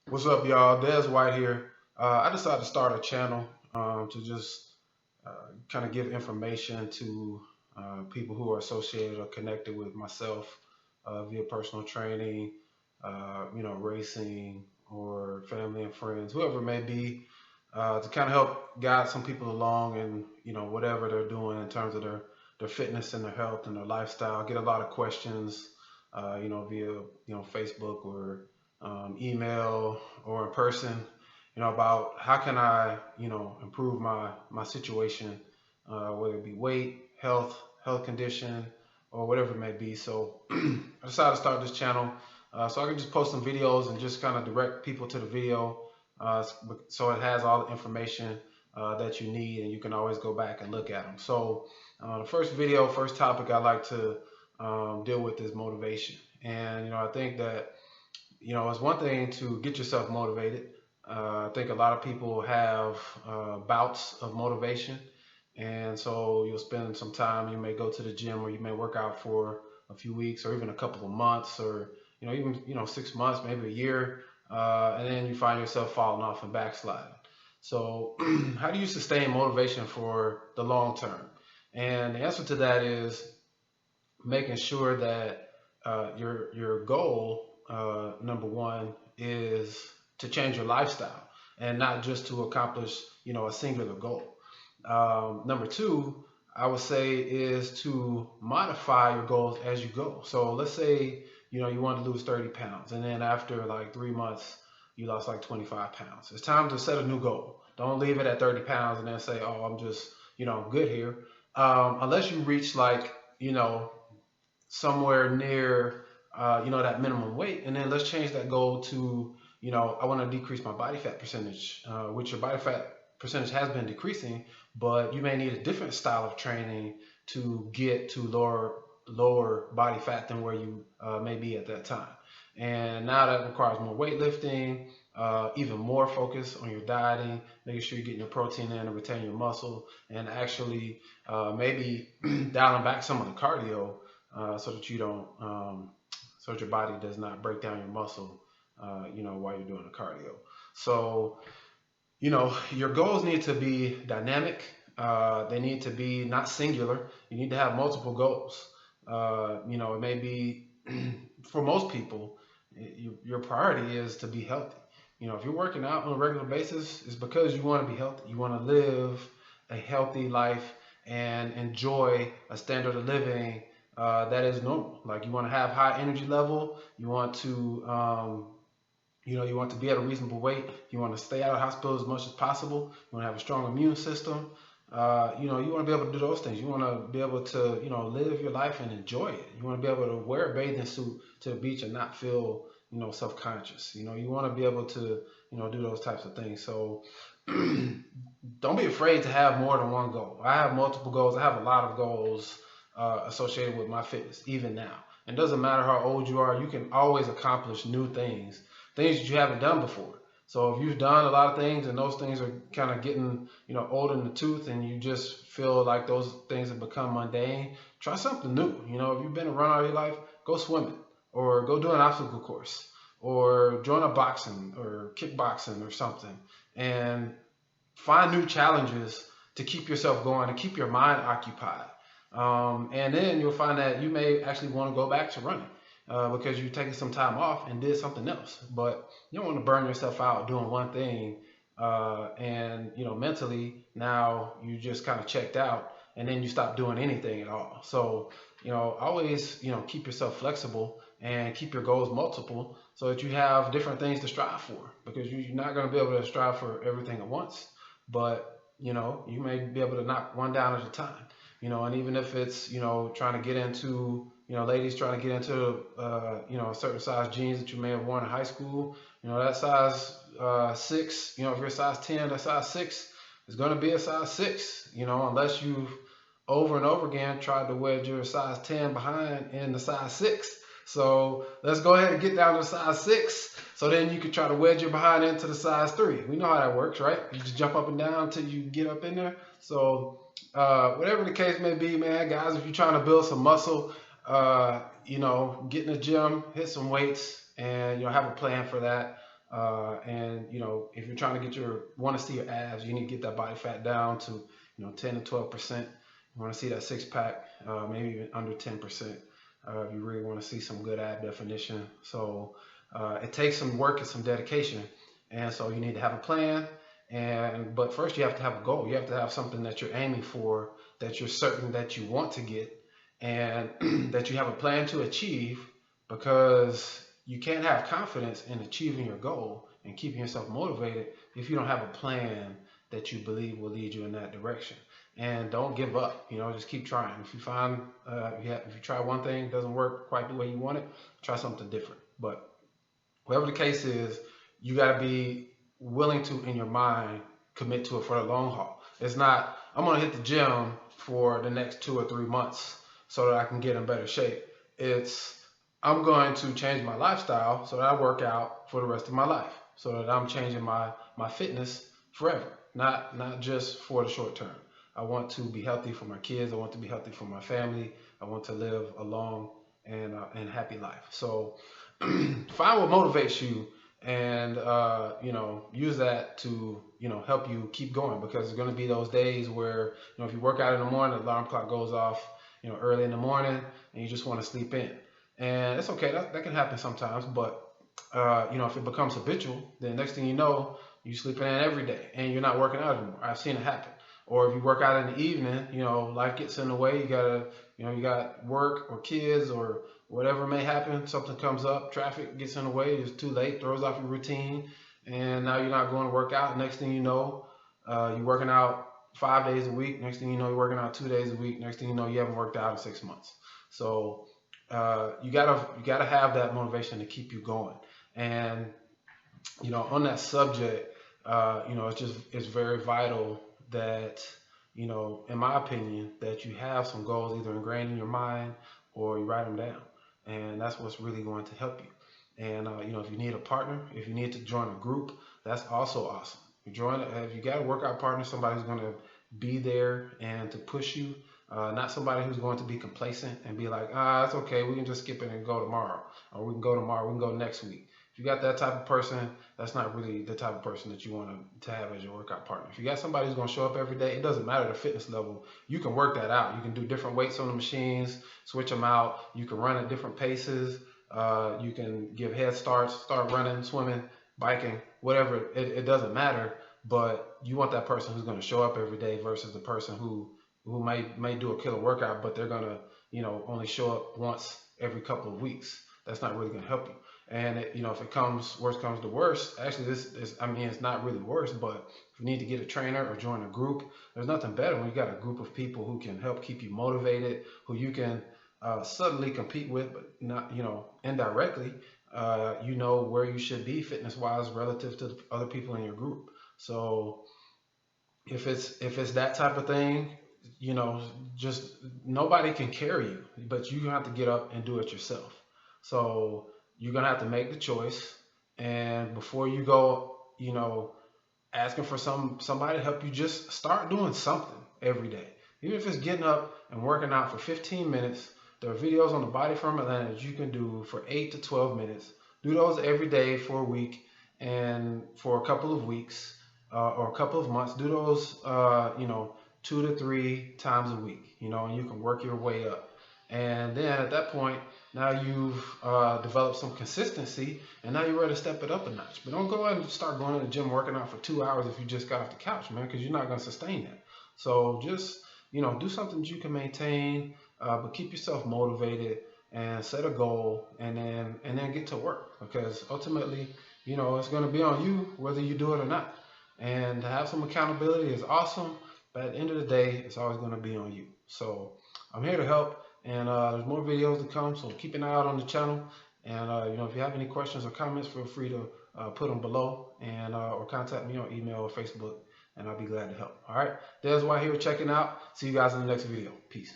What's up, y'all? Des White here. I decided to start a channel to just kind of give information to people who are associated or connected with myself via personal training, racing, or family and friends, whoever it may be, to kind of help guide some people along and whatever they're doing in terms of their fitness and their health and their lifestyle. I get a lot of questions, via Facebook or email or in person, about how can I, improve my situation, whether it be weight, health condition, or whatever it may be. So I decided to start this channel so I can just post some videos and just kind of direct people to the video, so it has all the information that you need, and you can always go back and look at them. So the first topic I like to deal with is motivation. And I think that it's one thing to get yourself motivated. I think a lot of people have bouts of motivation, and so you'll spend some time. You may go to the gym, or you may work out for a few weeks, or even a couple of months, or even 6 months, maybe a year, and then you find yourself falling off and backsliding. So, how do you sustain motivation for the long term? And the answer to that is making sure that your goal, number one, is to change your lifestyle and not just to accomplish a singular goal. Number two, I would say, is to modify your goals as you go. So let's say you want to lose 30 pounds, and then after like 3 months you lost like 25 pounds. It's time to set a new goal. Don't leave it at 30 pounds and then say, oh, I'm just good here. Unless you reach like you know somewhere near that minimum weight, and then let's change that goal to I want to decrease my body fat percentage, which your body fat percentage has been decreasing, but you may need a different style of training to get to lower body fat than where you may be at that time. And now that requires more weightlifting, even more focus on your dieting, making sure you're getting your protein in and retaining your muscle, and actually maybe dialing back some of the cardio, so that you don't, so that your body does not break down your muscle, while you're doing the cardio. So, your goals need to be dynamic. They need to be not singular. You need to have multiple goals. It may be for most people, your priority is to be healthy. If you're working out on a regular basis, it's because you want to be healthy. You want to live a healthy life and enjoy a standard of living that is normal. Like, you want to have high energy level. You want to you want to be at a reasonable weight. You want to stay out of hospital as much as possible. You want to have a strong immune system. You want to be able to do those things. You want to be able to, live your life and enjoy it. You want to be able to wear a bathing suit to the beach and not feel, self-conscious. You want to be able to, do those types of things. So don't be afraid to have more than one goal. I have multiple goals. I have a lot of goals associated with my fitness, even now. It doesn't matter how old you are, you can always accomplish new things that you haven't done before. So if you've done a lot of things and those things are kind of getting, old in the tooth, and you just feel like those things have become mundane, try something new. If you've been a runner all your life, go swimming, or go do an obstacle course, or join a boxing or kickboxing or something, and find new challenges to keep yourself going and keep your mind occupied. And then you'll find that you may actually want to go back to running, because you've taken some time off and did something else. But you don't want to burn yourself out doing one thing, and mentally now you just kind of checked out, and then you stop doing anything at all. So always keep yourself flexible and keep your goals multiple, so that you have different things to strive for, because you're not going to be able to strive for everything at once, but you may be able to knock one down at a time. And even if it's trying to get into, ladies trying to get into a certain size jeans that you may have worn in high school, that size 6, if you're a size 10, that size 6 is going to be a size 6, unless you've over and over again tried to wedge your size 10 behind in the size 6. So let's go ahead and get down to size 6, so then you can try to wedge your behind into the size 3. We know how that works, right? You just jump up and down until you get up in there. So whatever the case may be, man, guys, if you're trying to build some muscle, get in the gym, hit some weights, and have a plan for that. And if you're trying to want to see your abs, you need to get that body fat down to 10 to 12%. You want to see that six pack, maybe even under 10%. If you really want to see some good ab definition. So it takes some work and some dedication, and so you need to have a plan. But first you have to have a goal. You have to have something that you're aiming for, that you're certain that you want to get, and that you have a plan to achieve, because you can't have confidence in achieving your goal and keeping yourself motivated if you don't have a plan that you believe will lead you in that direction. And don't give up. Just keep trying. If you find if you try one thing, it doesn't work quite the way you want it, try something different. But whatever the case is, you got to be willing to, in your mind, commit to it for the long haul. It's not, I'm going to hit the gym for the next 2 or 3 months so that I can get in better shape. It's, I'm going to change my lifestyle so that I work out for the rest of my life, so that I'm changing my fitness forever, not just for the short term. I want to be healthy for my kids. I want to be healthy for my family. I want to live a long and happy life. So find what motivates you, and use that to help you keep going, because there's going to be those days where if you work out in the morning, the alarm clock goes off early in the morning, and you just want to sleep in. And it's okay, that can happen sometimes. But if it becomes habitual, then next thing you know, you sleeping in every day and you're not working out anymore. I've seen it happen. Or if you work out in the evening, life gets in the way. You got work or kids or whatever may happen. Something comes up, traffic gets in the way. It's too late, throws off your routine, and now you're not going to work out. Next thing you know, you're working out 5 days a week. Next thing you know, you're working out 2 days a week. Next thing you know, you haven't worked out in 6 months. So you gotta have that motivation to keep you going. And on that subject, it's very vital that, in my opinion, that you have some goals either ingrained in your mind or you write them down. And that's what's really going to help you. And, if you need a partner, if you need to join a group, that's also awesome. If you got a workout partner, somebody who's going to be there and to push you, not somebody who's going to be complacent and be like, it's okay, we can just skip it and go tomorrow, or we can go tomorrow, we can go next week. If you got that type of person, that's not really the type of person that you want to have as your workout partner. If you got somebody who's going to show up every day, it doesn't matter the fitness level. You can work that out. You can do different weights on the machines, switch them out. You can run at different paces. You can give head starts, start running, swimming, biking, whatever. It doesn't matter. But you want that person who's going to show up every day versus the person who may do a killer workout, but they're going to only show up once every couple of weeks. That's not really going to help you. And if worst comes to worst, actually it's not really worse, but if you need to get a trainer or join a group, there's nothing better when you got a group of people who can help keep you motivated, who you can subtly compete with, but not, indirectly, where you should be fitness wise relative to other people in your group. So if it's that type of thing, just nobody can carry you, but you have to get up and do it yourself. So you're gonna have to make the choice, and before you go, asking for somebody to help you, just start doing something every day. Even if it's getting up and working out for 15 minutes, there are videos on the Body Firm Atlanta that you can do for 8 to 12 minutes. Do those every day for a week and for a couple of weeks or a couple of months. Do those, 2 to 3 times a week, and you can work your way up. And then at that point, now you've developed some consistency, and now you're ready to step it up a notch. But don't go ahead and start going to the gym working out for 2 hours if you just got off the couch, man, because you're not going to sustain that. So just, do something that you can maintain, but keep yourself motivated and set a goal, and then get to work, because ultimately, it's going to be on you whether you do it or not. And to have some accountability is awesome, but at the end of the day, it's always going to be on you. So I'm here to help. And there's more videos to come, so keep an eye out on the channel. And if you have any questions or comments, feel free to put them below, and or contact me on email or Facebook, and I'll be glad to help. All right, Des White here checking out. See you guys in the next video. Peace.